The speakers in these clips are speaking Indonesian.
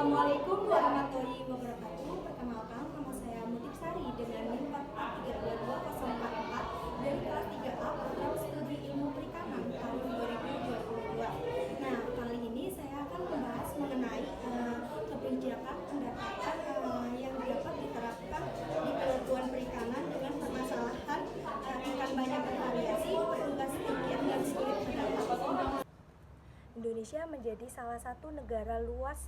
Assalamualaikum warahmatullahi wabarakatuh. Perkenalkan, nama saya Mutik Sari dengan NIM 4432204 dari kelas 3A program studi ilmu perikanan tahun 2022. Nah, kali ini saya akan membahas mengenai kebijakan pendapatan yang dapat diterapkan di pelabuhan perikanan dengan permasalahan ikan banyak bervariasi, petugas sedikit dan sulit mendapat. Indonesia menjadi salah satu negara luas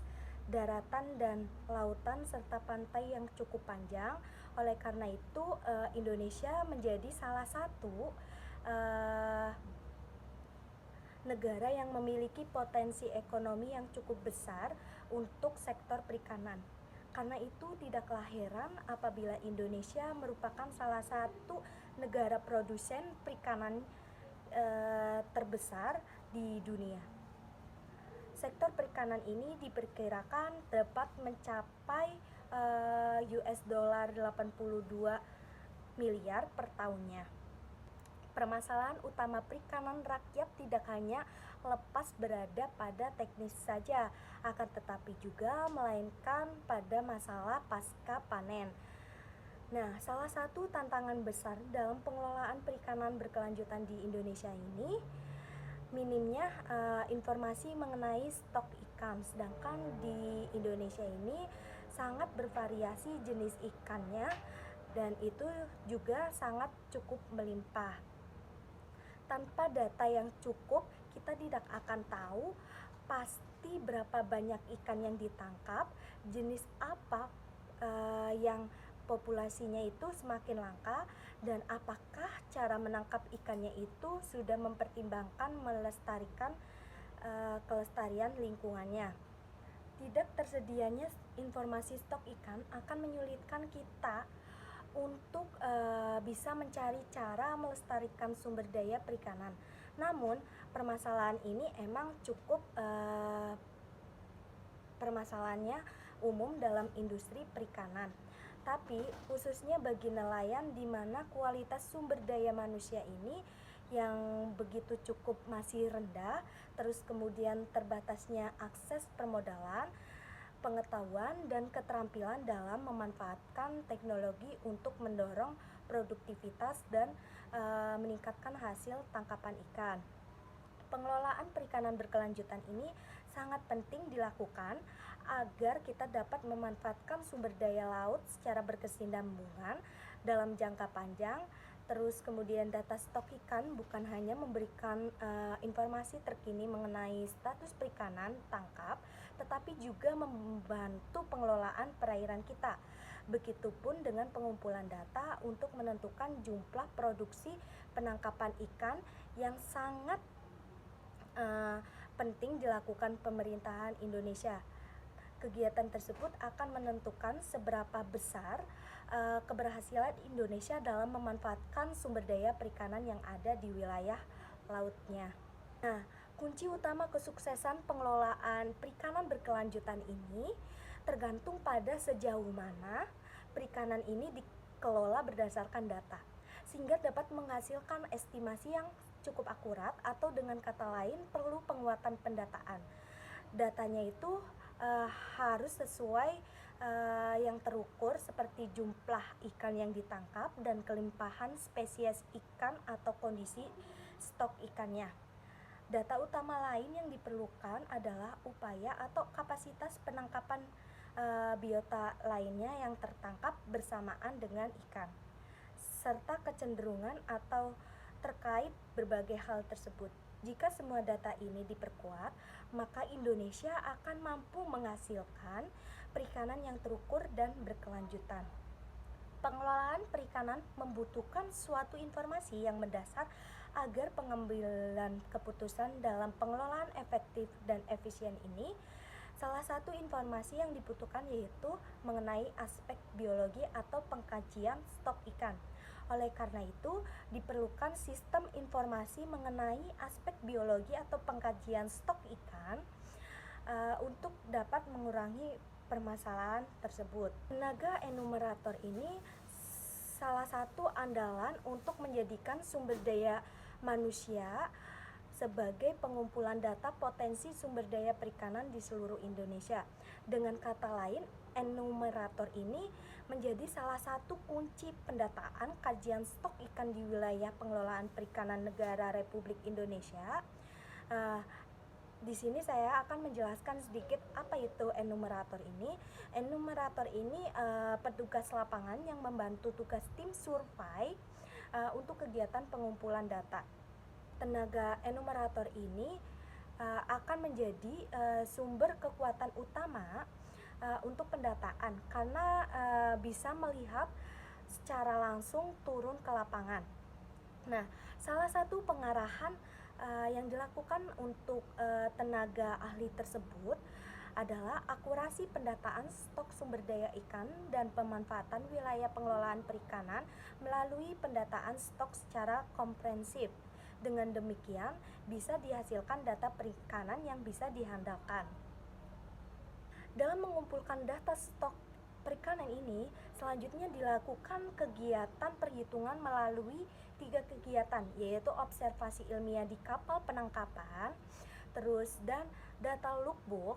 daratan dan lautan serta pantai yang cukup panjang. Oleh karena itu, Indonesia menjadi salah satu negara yang memiliki potensi ekonomi yang cukup besar untuk sektor perikanan. Karena itu tidaklah heran apabila Indonesia merupakan salah satu negara produsen perikanan terbesar di dunia. Sektor perikanan ini diperkirakan dapat mencapai US dollar 82 miliar per tahunnya. Permasalahan utama perikanan rakyat tidak hanya lepas berada pada teknis saja, akan tetapi juga melainkan pada masalah pasca panen. Nah, salah satu tantangan besar dalam pengelolaan perikanan berkelanjutan di Indonesia ini minimnya informasi mengenai stok ikan, sedangkan di Indonesia ini sangat bervariasi jenis ikannya dan itu juga sangat cukup melimpah. Tanpa data yang cukup, kita tidak akan tahu pasti berapa banyak ikan yang ditangkap, jenis apa yang populasinya itu semakin langka, dan apakah cara menangkap ikannya itu sudah mempertimbangkan melestarikan kelestarian lingkungannya. Tidak tersedianya informasi stok ikan akan menyulitkan kita untuk bisa mencari cara melestarikan sumber daya perikanan. Namun permasalahan ini emang cukup permasalahannya umum dalam industri perikanan. Tapi khususnya bagi nelayan di mana kualitas sumber daya manusia ini yang begitu cukup masih rendah, terus kemudian terbatasnya akses permodalan, pengetahuan dan keterampilan dalam memanfaatkan teknologi untuk mendorong produktivitas dan meningkatkan hasil tangkapan ikan. Pengelolaan perikanan berkelanjutan ini sangat penting dilakukan agar kita dapat memanfaatkan sumber daya laut secara berkesinambungan dalam jangka panjang. Terus kemudian data stok ikan bukan hanya memberikan informasi terkini mengenai status perikanan tangkap, tetapi juga membantu pengelolaan perairan kita. Begitupun dengan pengumpulan data untuk menentukan jumlah produksi penangkapan ikan yang sangat penting dilakukan pemerintahan Indonesia. Kegiatan tersebut akan menentukan seberapa besar keberhasilan Indonesia dalam memanfaatkan sumber daya perikanan yang ada di wilayah lautnya. Nah, kunci utama kesuksesan pengelolaan perikanan berkelanjutan ini tergantung pada sejauh mana perikanan ini dikelola berdasarkan data, sehingga dapat menghasilkan estimasi yang cukup akurat, atau dengan kata lain perlu penguatan pendataan. Datanya itu harus sesuai yang terukur seperti jumlah ikan yang ditangkap dan kelimpahan spesies ikan atau kondisi stok ikannya. Data utama lain yang diperlukan adalah upaya atau kapasitas penangkapan biota lainnya yang tertangkap bersamaan dengan ikan, serta kecenderungan atau terkait berbagai hal tersebut. Jika semua data ini diperkuat, maka Indonesia akan mampu menghasilkan perikanan yang terukur dan berkelanjutan. Pengelolaan perikanan membutuhkan suatu informasi yang mendasar agar pengambilan keputusan dalam pengelolaan efektif dan efisien ini. Salah satu informasi yang dibutuhkan yaitu mengenai aspek biologi atau pengkajian stok ikan. Oleh karena itu, diperlukan sistem informasi mengenai aspek biologi atau pengkajian stok ikan untuk dapat mengurangi permasalahan tersebut. Tenaga enumerator ini salah satu andalan untuk menjadikan sumber daya manusia sebagai pengumpulan data potensi sumber daya perikanan di seluruh Indonesia. Dengan kata lain, enumerator ini menjadi salah satu kunci pendataan kajian stok ikan di wilayah pengelolaan perikanan negara Republik Indonesia. Di sini saya akan menjelaskan sedikit apa itu enumerator ini. Enumerator ini petugas lapangan yang membantu tugas tim survei untuk kegiatan pengumpulan data. Tenaga enumerator ini akan menjadi sumber kekuatan utama untuk pendataan karena bisa melihat secara langsung turun ke lapangan. Nah, salah satu pengarahan yang dilakukan untuk tenaga ahli tersebut adalah akurasi pendataan stok sumber daya ikan dan pemanfaatan wilayah pengelolaan perikanan melalui pendataan stok secara komprehensif. Dengan demikian, bisa dihasilkan data perikanan yang bisa diandalkan. Dalam mengumpulkan data stok perikanan ini, selanjutnya dilakukan kegiatan perhitungan melalui 3 kegiatan, yaitu observasi ilmiah di kapal penangkapan, dan data lookbook,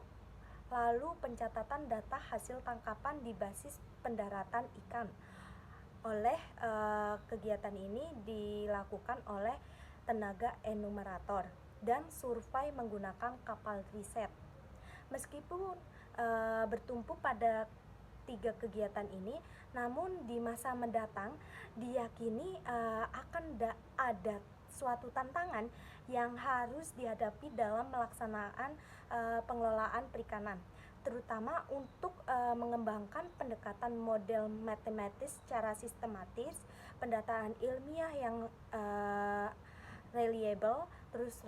lalu pencatatan data hasil tangkapan di basis pendaratan ikan. Kegiatan ini dilakukan oleh tenaga enumerator dan survei menggunakan kapal riset. Meskipun bertumpu pada 3 kegiatan ini, namun di masa mendatang diyakini akan ada suatu tantangan yang harus dihadapi dalam melaksanaan pengelolaan perikanan, terutama untuk mengembangkan pendekatan model matematis secara sistematis, pendataan ilmiah yang reliable,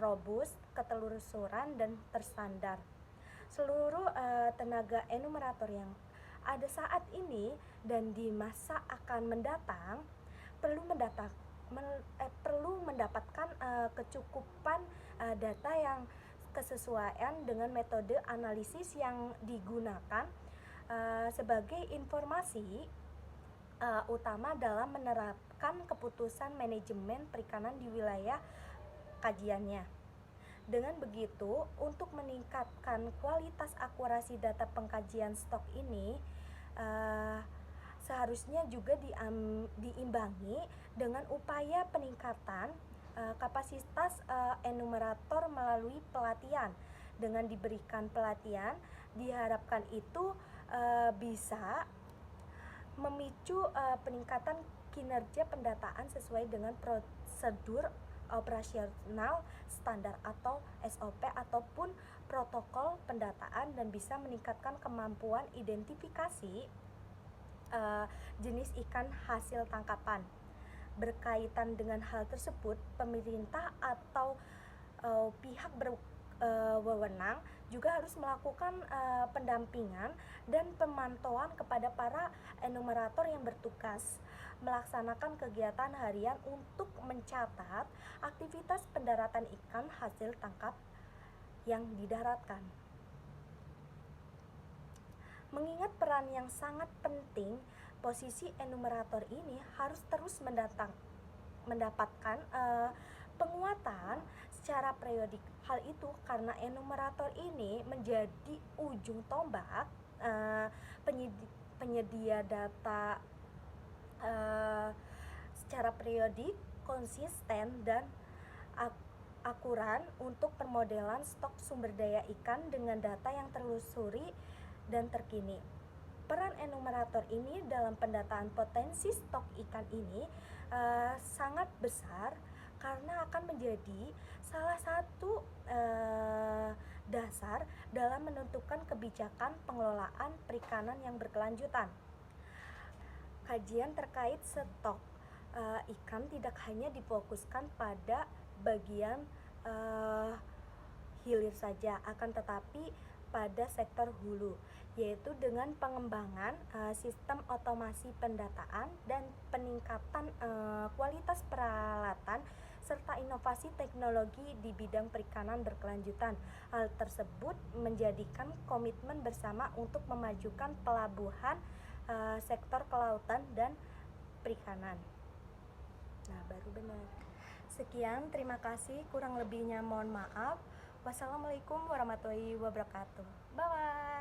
robust, ketelusuran dan terstandar. Seluruh tenaga enumerator yang ada saat ini dan di masa akan mendatang perlu mendapatkan kecukupan data yang kesesuaian dengan metode analisis yang digunakan sebagai informasi utama dalam menerapkan keputusan manajemen perikanan di wilayah kajiannya. Dengan begitu, untuk meningkatkan kualitas akurasi data pengkajian stok ini seharusnya juga diimbangi dengan upaya peningkatan kapasitas enumerator melalui pelatihan. Dengan diberikan pelatihan, diharapkan itu bisa memicu peningkatan kinerja pendataan sesuai dengan prosedur operasional standar atau SOP ataupun protokol pendataan dan bisa meningkatkan kemampuan identifikasi jenis ikan hasil tangkapan. Berkaitan dengan hal tersebut, pemerintah atau pihak berwenang juga harus melakukan pendampingan dan pemantauan kepada para enumerator yang bertugas melaksanakan kegiatan harian untuk mencatat aktivitas pendaratan ikan hasil tangkap yang didaratkan. Mengingat peran yang sangat penting, posisi enumerator ini harus terus mendapatkan penguatan secara periodik. Hal itu karena enumerator ini menjadi ujung tombak penyedia data secara periodik, konsisten, dan akuran untuk permodelan stok sumber daya ikan dengan data yang terlusuri dan terkini. Peran enumerator ini dalam pendataan potensi stok ikan ini sangat besar karena akan menjadi salah satu dasar dalam menentukan kebijakan pengelolaan perikanan yang berkelanjutan. Kajian terkait stok ikan tidak hanya difokuskan pada bagian hilir saja, akan tetapi pada sektor hulu, yaitu dengan pengembangan sistem otomasi pendataan dan peningkatan kualitas peralatan serta inovasi teknologi di bidang perikanan berkelanjutan. Hal tersebut menjadikan komitmen bersama untuk memajukan pelabuhan, sektor kelautan dan perikanan. Nah, baru benar. Sekian, terima kasih. Kurang lebihnya mohon maaf. Wassalamualaikum warahmatullahi wabarakatuh. Bye.